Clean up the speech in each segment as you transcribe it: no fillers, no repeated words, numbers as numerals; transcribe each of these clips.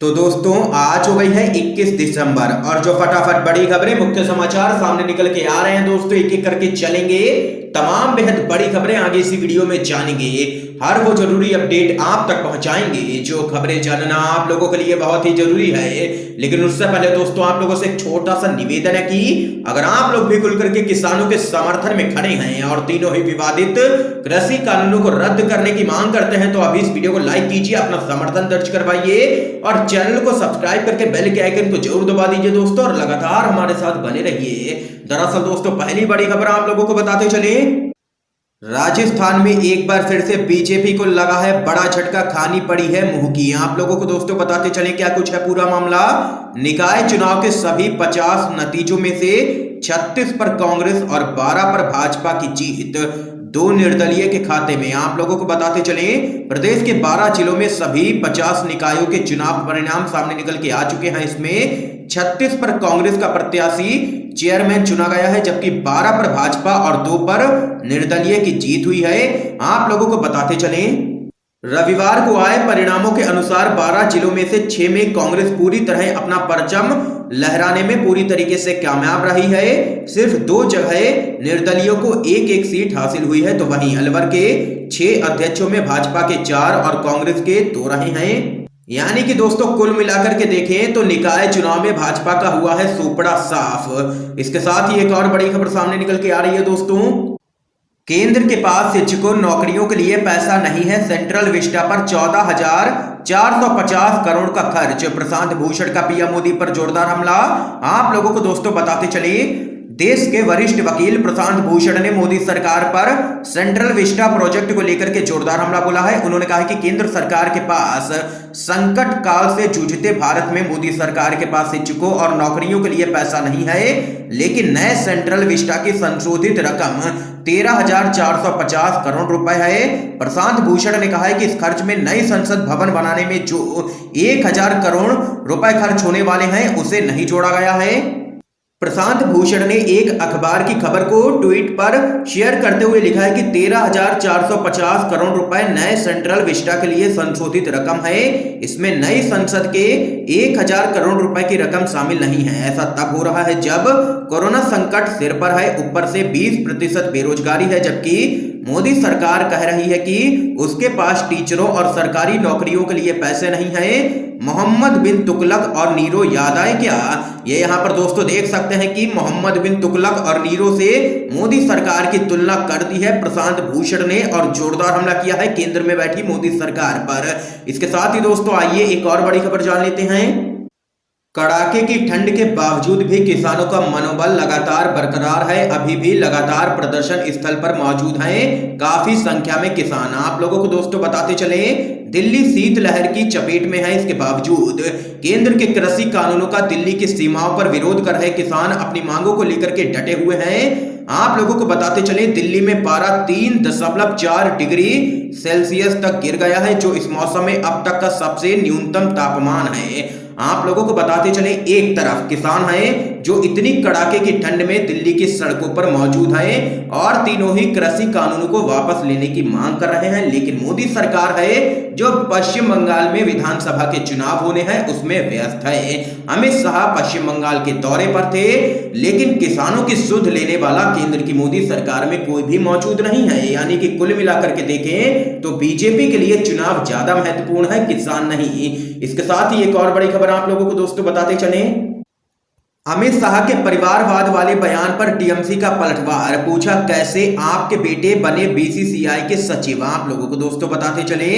तो दोस्तों आज हो गई है 21 दिसंबर और जो फटाफट बड़ी खबरें मुख्य समाचार सामने निकल के आ रहे हैं दोस्तों, एक एक करके चलेंगे। तमाम बेहद बड़ी खबरें आगे इसी वीडियो में जानेंगे। हर वो जरूरी अपडेट आप तक पहुंचाएंगे जो खबरें जानना आप लोगों के लिए बहुत ही जरूरी है। लेकिन उससे पहले दोस्तों आप लोगों से एक छोटा सा निवेदन है कि अगर आप लोग भी खुल करके किसानों के समर्थन में खड़े हैं और तीनों ही विवादित कृषि कानूनों को रद्द करने की मांग करते हैं तो अभी इस वीडियो को लाइक कीजिए, अपना समर्थन दर्ज करवाइए और चैनल को सब्सक्राइब करके बेल के आइकन को जरूर दबा दीजिए दोस्तों, और लगातार हमारे साथ बने रहिए। दरअसल दोस्तों पहली बड़ी खबर आप लोगों को बताते चले, राजस्थान में एक बार फिर से बीजेपी को लगा है बड़ा झटका, खानी पड़ी है मुंह की। आप लोगों को दोस्तों बताते चले क्या कुछ है पूरा मामला। निकाय चुनाव के सभी 50 नतीजों में से 36 पर कांग्रेस और 12 पर भाजपा की जीत, 2 निर्दलीय के खाते में। आप लोगों को बताते चले प्रदेश के 12 जिलों में सभी 50 निकायों के चुनाव परिणाम सामने निकल के आ चुके हैं। इसमें 36 पर कांग्रेस का प्रत्याशी चेयरमैन चुना गया है, जबकि 12 पर भाजपा और 2 पर निर्दलीय की जीत हुई है। आप लोगों को बताते चले रविवार को आए परिणामों के अनुसार 12 जिलों में से 6 में कांग्रेस पूरी तरह अपना परचम लहराने में पूरी तरीके से कामयाब रही है। सिर्फ 2 जगह निर्दलियों को एक एक सीट हासिल हुई है, तो वहीं अलवर के 6 अध्यक्षों में भाजपा के 4 और कांग्रेस के 2 रहे हैं। यानी कि दोस्तों कुल मिलाकर के देखें तो निकाय चुनाव में भाजपा का हुआ है सोपड़ा साफ। इसके साथ ही एक और बड़ी खबर सामने निकल के आ रही है दोस्तों, केंद्र के पास शिक्षकों नौकरियों के लिए पैसा नहीं है, सेंट्रल विस्टा पर 14,450 करोड़ का खर्च। प्रशांत भूषण का पीएम मोदी पर जोरदार हमला। आप लोगों को दोस्तों बताते चले देश के वरिष्ठ वकील प्रशांत भूषण ने मोदी सरकार पर सेंट्रल विस्टा प्रोजेक्ट को लेकर के जोरदार हमला बोला है। उन्होंने कहा कि केंद्र सरकार के पास संकट काल से जूझते भारत में मोदी सरकार के पास शिक्षकों और नौकरियों के लिए पैसा नहीं है, लेकिन नए सेंट्रल विस्टा की संशोधित रकम 13,450 करोड़ रुपए है। प्रशांत भूषण ने कहा है कि इस खर्च में नई संसद भवन बनाने में जो 1,000 करोड़ रुपए खर्च होने वाले हैं उसे नहीं जोड़ा गया है। प्रशांत भूषण ने एक अखबार की खबर को ट्वीट पर शेयर करते हुए लिखा है कि 13,450 करोड़ रुपए नए सेंट्रल विस्टा के लिए संशोधित रकम है। इसमें नई संसद के 1,000 करोड़ रुपए की रकम शामिल नहीं है। ऐसा तब हो रहा है जब कोरोना संकट सिर पर है, ऊपर से 20% बेरोजगारी है, जबकि मोदी सरकार कह रही है कि उसके पास टीचरों और सरकारी नौकरियों के लिए पैसे नहीं है। मोहम्मद बिन तुगलक और नीरो याद आए क्या? ये यहाँ पर दोस्तों देख सकते हैं कि मोहम्मद बिन तुगलक और नीरो से मोदी सरकार की तुलना कर दी है प्रशांत भूषण ने और जोरदार हमला किया है केंद्र में बैठी मोदी सरकार पर। इसके साथ ही दोस्तों आइए एक और बड़ी खबर जान लेते हैं। कड़ाके की ठंड के बावजूद भी किसानों का मनोबल लगातार बरकरार है, अभी भी लगातार प्रदर्शन स्थल पर मौजूद हैं काफी संख्या में किसान। आप लोगों को दोस्तों बताते चले दिल्ली शीतलहर की चपेट में है, इसके बावजूद केंद्र के कृषि कानूनों का दिल्ली की सीमाओं पर विरोध कर रहे किसान अपनी मांगों को लेकर के डटे हुए हैं। आप लोगों को बताते चले दिल्ली में पारा 3.4 डिग्री सेल्सियस तक गिर गया है, जो इस मौसम में अब तक का सबसे न्यूनतम तापमान है। आप लोगों को बताते चले एक तरफ किसान हैं जो इतनी कड़ाके की ठंड में दिल्ली की सड़कों पर मौजूद हैं और तीनों ही कृषि कानूनों को वापस लेने की मांग कर रहे हैं, लेकिन मोदी सरकार है जो पश्चिम बंगाल में विधानसभा के चुनाव होने हैं उसमें व्यस्त है। अमित शाह पश्चिम बंगाल के दौरे पर थे, लेकिन किसानों की सुध लेने वाला केंद्र की मोदी सरकार में कोई भी मौजूद नहीं है। यानी कि कुल मिलाकर के देखें तो बीजेपी के लिए चुनाव ज्यादा महत्वपूर्ण है, किसान नहीं। इसके साथ ही एक और बड़ी खबर आप लोगों को दोस्तों बताते चले, अमित शाह के परिवारवाद वाले बयान पर टीएमसी का पलटवार, पूछा कैसे आपके बेटे बने बीसीसीआई के सचिव। आप लोगों को दोस्तों बताते चले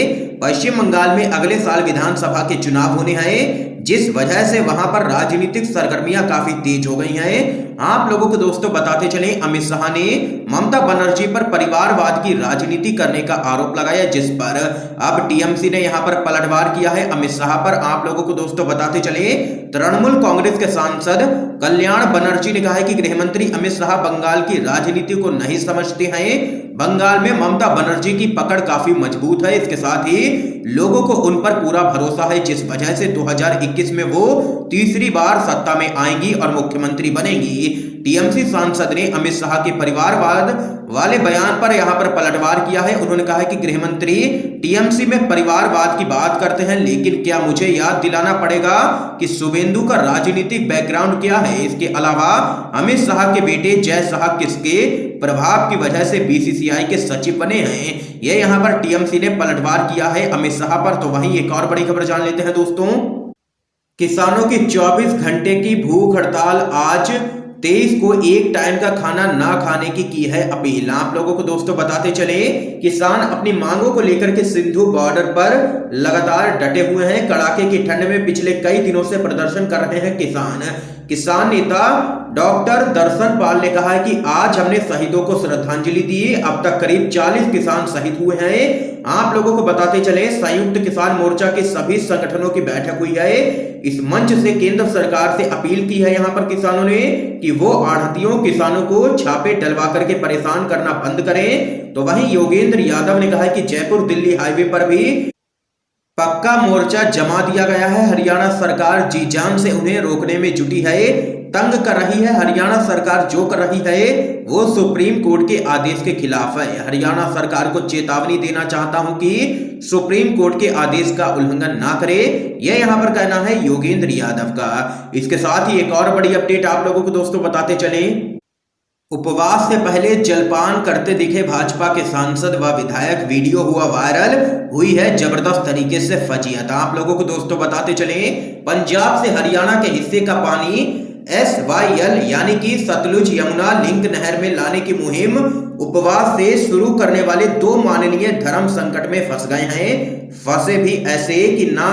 पश्चिम बंगाल में अगले साल विधानसभा के चुनाव होने हैं, जिस वजह से वहां पर राजनीतिक सरगर्मियां काफी तेज हो गई हैं। आप लोगों को दोस्तों बताते चले अमित शाह ने ममता बनर्जी पर परिवारवाद की राजनीति करने का आरोप लगाया, जिस पर अब टीएमसी ने यहां पर पलटवार किया है अमित शाह पर। आप लोगों को दोस्तों बताते चले तृणमूल कांग्रेस के सांसद कल्याण बनर्जी ने कहा है कि गृहमंत्री अमित शाह बंगाल की राजनीति को नहीं समझते हैं। बंगाल में ममता बनर्जी की पकड़ काफी मजबूत है, इसके साथ ही लोगों को उन पर पूरा भरोसा है, जिस वजह से 2021 में वो तीसरी बार सत्ता में आएंगी और मुख्यमंत्री बनेंगी। टीएमसी सांसद ने अमित शाह के परिवारवाद वाले बयान पर यहां पर पलटवार किया है। उन्होंने कहा है कि गृह मंत्री टीएमसी में परिवारवाद की बात करते हैं, लेकिन क्या मुझे याद दिलाना पड़ेगा कि शुभेंदु का राजनीतिक बैकग्राउंड क्या है? इसके अलावा अमित शाह के बेटे जय शाह किसके प्रभाव की वजह से बीसीसीआई के सचिव बने हैं? ये यहाँ पर टीएमसी ने पलटवार किया है अमित शाह पर। तो वहीं एक और बड़ी खबर जान लेते हैं दोस्तों। किसानों की 24 घंटे की भूख हड़ताल आज 23 को एक टाइम का खाना ना खाने की है अपील। आप लोगों को दोस्तों बताते चले, किसान अपनी मांगों को लेकर के सिंधु बॉर्डर पर लगातार डटे हुए हैं। कड़ाके की ठंड में पिछले कई दिनों से प्रदर्शन कर रहे हैं किसान नेता डॉक्टर दर्शन पाल ने कहा है कि आज हमने शहीदों को श्रद्धांजलि दी। अब तक करीब 40 किसान शहीद हुए हैं। आप लोगों को बताते चले, संयुक्त किसान मोर्चा के सभी संगठनों की बैठक हुई है। इस मंच से केंद्र सरकार से अपील की है यहाँ पर किसानों ने कि वो आढ़तियों किसानों को छापे डलवा करके परेशान करना बंद करें। तो वहीं योगेंद्र यादव ने कहा है कि जयपुर दिल्ली हाईवे पर भी पक्का मोर्चा जमा दिया गया है। हरियाणा सरकार जी जान से उन्हें रोकने में जुटी है, तंग कर रही है। हरियाणा सरकार जो कर रही है वो सुप्रीम कोर्ट के आदेश के खिलाफ है। हरियाणा सरकार को चेतावनी देना चाहता हूं कि सुप्रीम कोर्ट के आदेश का उल्लंघन ना करे, यह यहां पर कहना है योगेंद्र यादव का। इसके साथ ही एक और बड़ी अपडेट आप लोगों को दोस्तों बताते चले। उपवास से पहले जलपान करते दिखे भाजपा के सांसद व विधायक, वीडियो हुआ वायरल, हुई है जबरदस्त तरीके से फजीहत। आप लोगों को दोस्तों बताते चले, पंजाब से हरियाणा के हिस्से का पानी SYL यानी कि सतलुज यमुना लिंक नहर में लाने की मुहिम उपवास से शुरू करने वाले 2 माननीय धर्म संकट में फंस गए हैं। फंसे भी ऐसे कि ना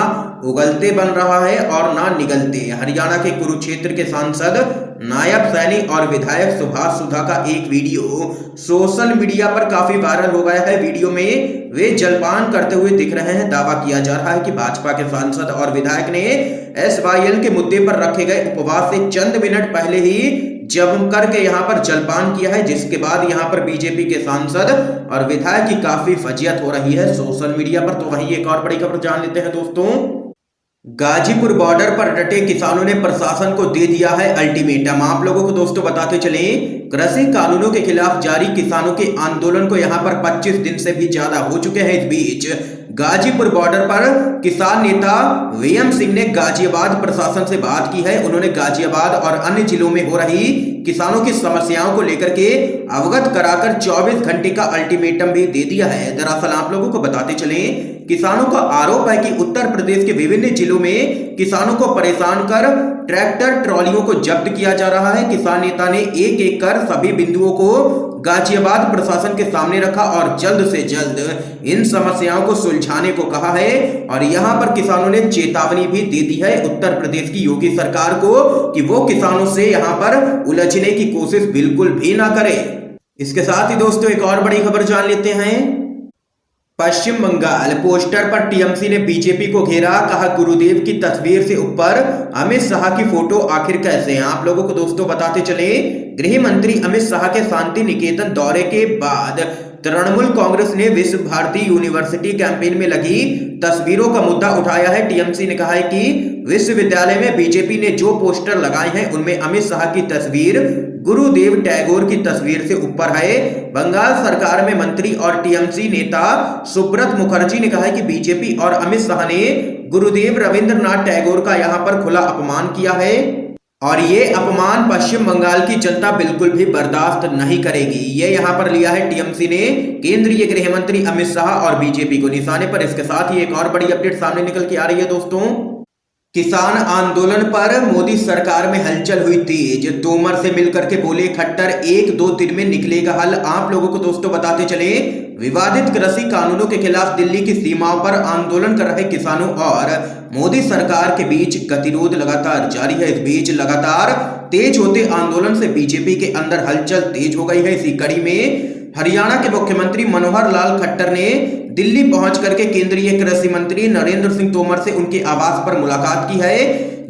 उगलते बन रहा है और ना निगलते। हरियाणा के कुरुक्षेत्र के सांसद नायब सैनी और विधायक सुभाष सुधा का एक वीडियो सोशल मीडिया पर काफी वायरल हो गया है। वीडियो में वे जलपान करते हुए दिख रहे हैं। दावा किया जा रहा है कि भाजपा के सांसद और विधायक ने SYL के मुद्दे पर रखे गए उपवास से चंद मिनट पहले ही जम करके यहाँ पर जलपान किया है, जिसके बाद यहाँ पर बीजेपी के सांसद और विधायक की काफी फजीहत हो रही है सोशल मीडिया पर। तो वहीं एक और बड़ी खबर जान लेते हैं दोस्तों। गाजीपुर बॉर्डर पर डटे किसानों ने प्रशासन को दे दिया है अल्टीमेटम। आप लोगों को दोस्तों बताते चले, कृषि कानूनों के खिलाफ जारी किसानों के आंदोलन को यहां पर 25 दिन से भी ज्यादा हो चुके हैं। इस बीच गाजीपुर बॉर्डर पर किसान नेता VM सिंह ने गाजियाबाद प्रशासन से बात की है। उन्होंने गाजियाबाद और अन्य जिलों में हो रही किसानों की समस्याओं को लेकर के अवगत कराकर 24 घंटे का अल्टीमेटम भी दे दिया है। दरअसल आप लोगों को बताते चले, किसानों का आरोप है कि उत्तर प्रदेश के विभिन्न जिलों में किसानों को परेशान कर ट्रैक्टर ट्रॉलियों को जब्त किया जा रहा है। किसान नेता ने एक एक कर सभी बिंदुओं को गाजियाबाद प्रशासन के सामने रखा और जल्द से जल्द इन समस्याओं को सुलझाने को कहा है। और यहां पर किसानों ने चेतावनी भी दे दी है उत्तर प्रदेश की योगी सरकार को कि वो किसानों से यहां पर उलझने की कोशिश बिल्कुल भी ना करे। इसके साथ ही दोस्तों एक और बड़ी खबर जान लेते हैं। पश्चिम बंगाल पोस्टर पर टीएमसी ने बीजेपी को घेरा, कहा गुरुदेव की तस्वीर से ऊपर अमित शाह की फोटो आखिर कैसे? आप लोगों को दोस्तों बताते चले, गृह मंत्री अमित शाह के शांति निकेतन दौरे के बाद तृणमूल कांग्रेस ने विश्व भारती यूनिवर्सिटी कैंपेन में लगी तस्वीरों का मुद्दा उठाया है। टीएमसी ने कहा है कि विश्वविद्यालय में बीजेपी ने जो पोस्टर लगाए हैं उनमें अमित शाह की तस्वीर गुरुदेव टैगोर की तस्वीर से ऊपर है। बंगाल सरकार में मंत्री और टीएमसी नेता सुब्रत मुखर्जी ने कहा है कि बीजेपी और अमित शाह ने गुरुदेव रविंद्रनाथ टैगोर का यहां पर खुला अपमान किया है और ये अपमान पश्चिम बंगाल की जनता बिल्कुल भी बर्दाश्त नहीं करेगी। ये यहां पर लिया है टीएमसी ने केंद्रीय गृह मंत्री अमित शाह और बीजेपी को निशाने पर। इसके साथ ही एक और बड़ी अपडेट सामने निकल के आ रही है दोस्तों। किसान आंदोलन पर मोदी सरकार में हलचल हुई तेज, तोमर से मिलकर के बोले खट्टर 1-2 दिन में निकलेगा हल। आप लोगों को दोस्तों बताते चले, विवादित कृषि कानूनों के खिलाफ दिल्ली की सीमाओं पर आंदोलन कर रहे किसानों और मोदी सरकार के बीच गतिरोध लगातार जारी है। इस बीच लगातार तेज होते आंदोलन से बीजेपी के अंदर हलचल तेज हो गई है। इसी कड़ी में हरियाणा के मुख्यमंत्री मनोहर लाल खट्टर ने दिल्ली पहुंच करके केंद्रीय कृषि मंत्री नरेंद्र सिंह तोमर से उनके आवास पर मुलाकात की है।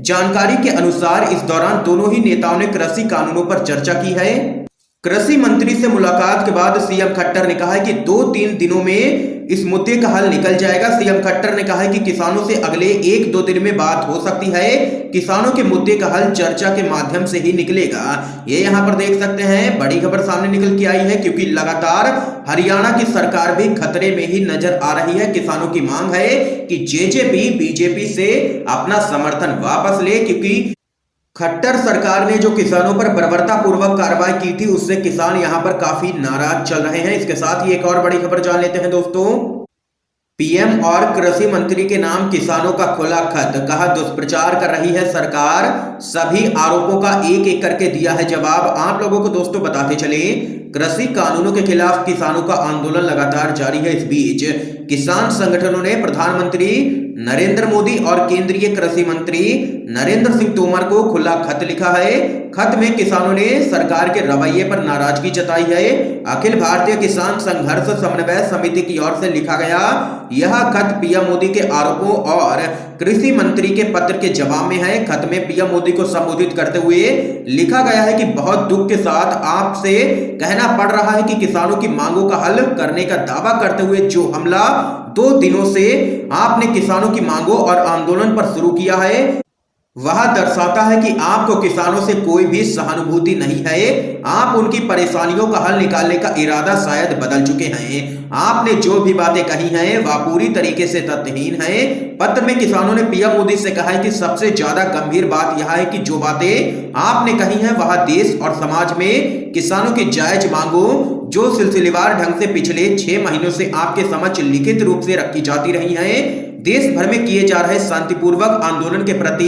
जानकारी के अनुसार इस दौरान दोनों ही नेताओं ने कृषि कानूनों पर चर्चा की है। कृषि मंत्री से मुलाकात के बाद सीएम खट्टर ने कहा है कि 2-3 दिनों में इस मुद्दे का हल निकल जाएगा। सीएम खट्टर ने कहा है कि किसानों से अगले 1-2 दिन में बात हो सकती है। किसानों के मुद्दे का हल चर्चा के माध्यम से ही निकलेगा। ये यहाँ पर देख सकते हैं, बड़ी खबर सामने निकल के आई है, क्योंकि लगातार हरियाणा की सरकार भी खतरे में ही नजर आ रही है। किसानों की मांग है कि जेजेपी बीजेपी से अपना समर्थन वापस ले, क्योंकि खट्टर सरकार ने जो किसानों पर बर्बरतापूर्वक कार्रवाई की थी उससे किसान यहां पर काफी नाराज चल रहे हैं। इसके साथ ही एक और बड़ी खबर जान लेते हैं दोस्तों। पीएम और कृषि मंत्री के नाम किसानों का खुला खत, कहा दुष्प्रचार कर रही है सरकार, सभी आरोपों का एक एक करके दिया है जवाब। आप लोगों को दोस्तों बताते चले, कृषि कानूनों के खिलाफ किसानों का आंदोलन लगातार जारी है। इस बीच किसान संगठनों ने प्रधानमंत्री नरेंद्र मोदी और केंद्रीय कृषि मंत्री नरेंद्र सिंह तोमर को खुला खत लिखा है। खत में किसानों ने सरकार के रवैये पर नाराजगी जताई है। अखिल भारतीय किसान संघर्ष समन्वय समिति की ओर से लिखा गया यह खत पीएम मोदी के आरोपों और कृषि मंत्री के पत्र के जवाब में है। खत में पीएम मोदी को संबोधित करते हुए लिखा गया है कि बहुत दुख के साथ आपसे कहना पड़ रहा है कि किसानों की मांगों का हल करने का दावा करते हुए जो हमला 2 दिनों से आपने किसानों की मांगों और आंदोलन पर शुरू किया है, वह दर्शाता है कि आपको किसानों से कोई भी सहानुभूति नहीं है। आप उनकी परेशानियों का हल निकालने का इरादा शायद बदल चुके हैं। आपने जो भी बातें कही हैं वह पूरी तरीके से तथ्यहीन है। पत्र में किसानों ने पीएम मोदी से कहा है कि सबसे ज्यादा गंभीर बात यह है कि जो बातें आपने कही हैं वह देश और समाज में किसानों की जायज मांगों जो सिलसिलेवार ढंग से पिछले 6 महीनों से आपके समक्ष लिखित रूप से रखी जाती रही हैं, देश भर में किए जा रहे शांतिपूर्वक आंदोलन के प्रति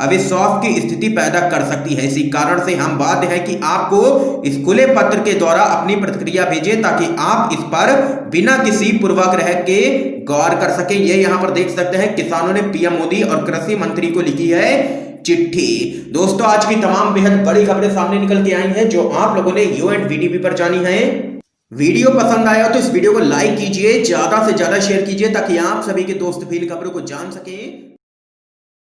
अविश्वास की स्थिति पैदा कर सकती है। इसी कारण से हम बाध्य हैं कि आपको इस खुले पत्र के द्वारा अपनी प्रतिक्रिया भेजें ताकि आप इस पर बिना किसी पूर्वाग्रह के गौर कर सकें। ये यहाँ पर देख सकते हैं, किसानों ने पीएम मोदी और कृषि मंत्री को लिखी है चिट्ठी। दोस्तों, आज की तमाम बेहद बड़ी खबरें सामने निकल के आई हैं जो आप लोगों ने UNVDP पर जानी है। वीडियो पसंद आया तो इस वीडियो को लाइक कीजिए, ज्यादा से ज्यादा शेयर कीजिए ताकि आप सभी के दोस्त भी इन खबरों को जान सकें।